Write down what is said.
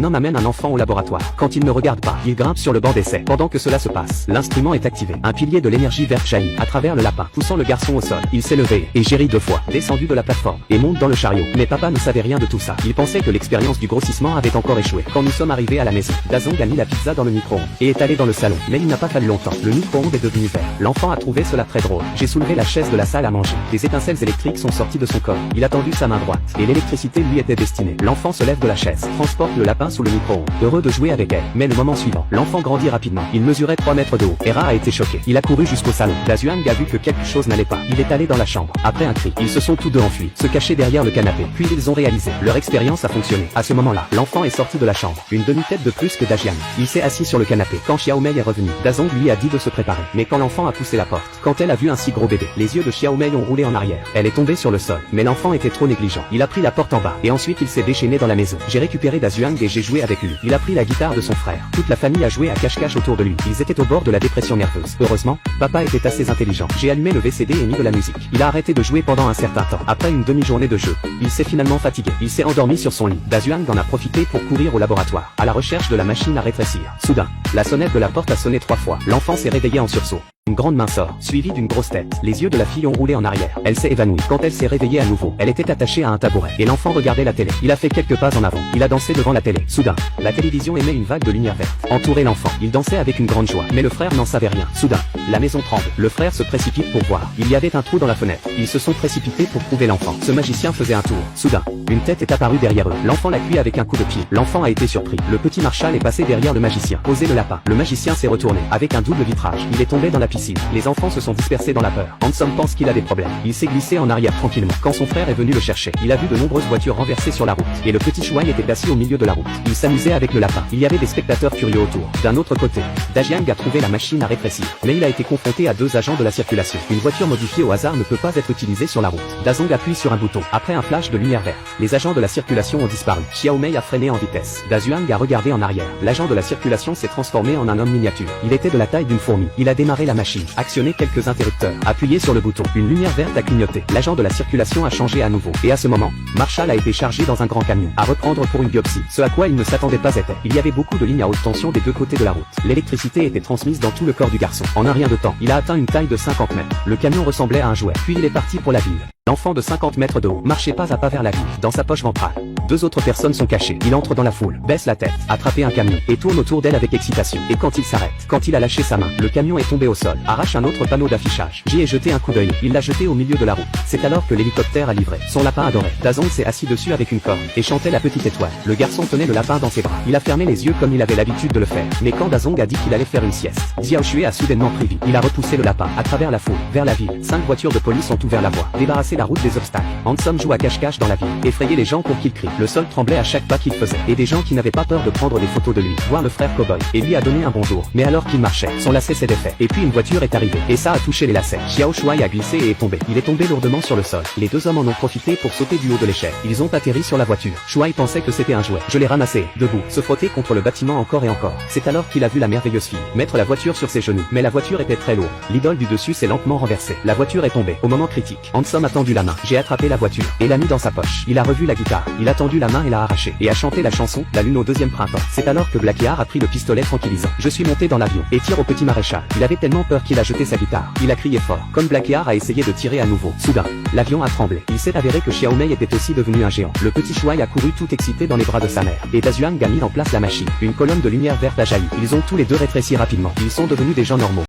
homme amène un enfant au laboratoire. Quand il ne regarde pas, il grimpe sur le banc d'essai. Pendant que cela se passe, l'instrument est activé. Un pilier de l'énergie verte jaillit à travers le lapin, poussant le garçon au sol. Il s'est levé, et Jerry 2 fois, descendu de la plateforme, et monte dans le chariot. Mais papa ne savait rien de tout ça. Il pensait que l'expérience du grossissement avait encore échoué. Quand nous sommes arrivés à la maison, Dazong a mis la pizza dans le micro-ondes, et est allé dans le salon. Mais il n'a pas fallu longtemps. Le micro-ondes est devenu vert. L'enfant a trouvé cela très drôle. J'ai soulevé la chaise de la salle à manger. Des étincelles électriques sont sorties de son corps. Il a tendu sa main droite, et l'électricité lui était destinée. L'enfant se lève de la chaise, transporte le lapin sous le micro-ondes, heureux de jouer avec elle. Mais le moment suivant, l'enfant grandit rapidement. Il mesurait 3 mètres de haut. Hera a été choqué. Il a couru jusqu'au salon. Dazuang a vu que quelque chose n'allait pas. Il est allé dans la chambre. Après un cri, ils se sont tous deux enfuis, se cacher derrière le canapé. Puis ils ont réalisé. Leur expérience a fonctionné. À ce moment-là, l'enfant est sorti de la chambre. Une demi-tête de plus que Dajiang. Il s'est assis sur le canapé. Quand Xiaomei est revenu, Dazong lui a dit de se préparer. Mais quand l'enfant a poussé la porte, quand elle a vu un si gros bébé, les yeux de Xiaomei ont roulé en arrière. Elle est tombée sur le sol. Mais l'enfant était trop négligent. Il a pris la porte en bas. Et ensuite il s'est déchaîné dans la maison. J'ai récupéré Dazuang et j'ai joué avec lui. Il a pris la guitare de son frère. Toute la famille a joué à cache-cache autour de lui. Ils étaient au bord de la dépression nerveuse. Heureusement, papa était assez intelligent. J'ai allumé le VCD et mis de la musique. Il a arrêté de jouer pendant un certain temps. Après une demi-journée de jeu, il s'est finalement fatigué. Il s'est endormi sur son lit. Dazuang en a profité pour courir au laboratoire, à la recherche de la machine à rétrécir. Soudain, la sonnette de la porte a sonné 3 fois. L'enfant s'est réveillé en sursaut. Une grande main sort, suivie d'une grosse tête. Les yeux de la fille ont roulé en arrière. Elle s'est évanouie. Quand elle s'est réveillée à nouveau, elle était attachée à un tabouret. Et l'enfant regardait la télé. Il a fait quelques pas en avant. Il a dansé devant la télé. Soudain, la télévision émet une vague de lumière verte. Entourait l'enfant. Il dansait avec une grande joie. Mais le frère n'en savait rien. Soudain, la maison tremble. Le frère se précipite pour voir. Il y avait un trou dans la fenêtre. Ils se sont précipités pour trouver l'enfant. Ce magicien faisait un tour. Soudain, une tête est apparue derrière eux. L'enfant l'a cuit avec un coup de pied. L'enfant a été surpris. Le petit Marshall est passé derrière le magicien. Posé le lapin. Le magicien s'est retourné. Avec un double vitrage. Il est tombé dans la piscine. Les enfants se sont dispersés dans la peur. Handsome pense qu'il a des problèmes. Il s'est glissé en arrière tranquillement. Quand son frère est venu le chercher, il a vu de nombreuses voitures renversées sur la route. Et le petit Shuai était assis au milieu de la route. Il s'amusait avec le lapin. Il y avait des spectateurs curieux autour. D'un autre côté, Dajiang a trouvé la machine à rétrécir. Mais il a été confronté à 2 agents de la circulation. Une voiture modifiée au hasard ne peut pas être utilisée sur la route. Dazong appuie sur un bouton. Après un flash de lumière verte, les agents de la circulation ont disparu. Xiaomei a freiné en vitesse. Dazuang a regardé en arrière. L'agent de la circulation s'est transformé en un homme miniature. Il était de la taille d'une fourmi. Il a démarré la machine, actionné quelques interrupteurs, appuyé sur le bouton. Une lumière verte a clignoté. L'agent de la circulation a changé à nouveau. Et à ce moment, Marshall a été chargé dans un grand camion, à reprendre pour une biopsie. Ce à quoi il ne s'attendait pas était. Il y avait beaucoup de lignes à haute tension des 2 côtés de la route. L'électricité était transmise dans tout le corps du garçon. En un rien de temps, il a atteint une taille de 50 mètres. Le camion ressemblait à un jouet. Puis il est parti pour la ville. L'enfant de 50 mètres de haut marchait pas à pas vers la ville. Dans sa poche ventrale, 2 autres personnes sont cachées. Il entre dans la foule, baisse la tête, attrape un camion, et tourne autour d'elle avec excitation. Et quand il s'arrête, quand il a lâché sa main, le camion est tombé au sol, arrache un autre panneau d'affichage. J'y ai jeté un coup d'œil. Il l'a jeté au milieu de la route. C'est alors que l'hélicoptère a livré. Son lapin adoré. Dazong s'est assis dessus avec une corde, et chantait la petite étoile. Le garçon tenait le lapin dans ses bras. Il a fermé les yeux comme il avait l'habitude de le faire. Mais quand Dazong a dit qu'il allait faire une sieste, Xiao Shui a soudainement pris vie. Il a repoussé le lapin, à travers la foule, vers la ville. 5 voitures de police ont ouvert la voie, débarrassé la route des obstacles. Handsome joue à cache-cache dans la ville, effrayait les gens pour qu'il crie. Le sol tremblait à chaque pas qu'il faisait, et des gens qui n'avaient pas peur de prendre des photos de lui, voir le frère cowboy, et lui a donné un bonjour. Mais alors qu'il marchait, son lacet s'est défait, et puis une voiture est arrivée, et ça a touché les lacets. Xiao Shuai a glissé et est tombé. Il est tombé lourdement sur le sol. Les 2 hommes en ont profité pour sauter du haut de l'échelle. Ils ont atterri sur la voiture. Shuai pensait que c'était un jouet. Je l'ai ramassé, debout, se frotter contre le bâtiment encore et encore. C'est alors qu'il a vu la merveilleuse fille mettre la voiture sur ses genoux. Mais la voiture était très lourde. L'idole du dessus s'est lentement renversée. La voiture est tombée. Au moment critique, Handsome a tendu la main. J'ai attrapé la voiture et l'a mis dans sa poche. Il a revu la guitare. Il a tendu la main et l'a arrachée. Et a chanté la chanson, La lune au 2e printemps. C'est alors que Blackheart a pris le pistolet tranquillisant. Je suis monté dans l'avion et tire au petit maréchal. Il avait tellement peur qu'il a jeté sa guitare. Il a crié fort. Comme Blackheart a essayé de tirer à nouveau. Soudain, l'avion a tremblé. Il s'est avéré que Xiaomei était aussi devenu un géant. Le petit Shuai a couru tout excité dans les bras de sa mère. Et Dazuang a mis en place la machine. Une colonne de lumière verte a jailli. Ils ont tous les 2 rétréci rapidement. Ils sont devenus des gens normaux.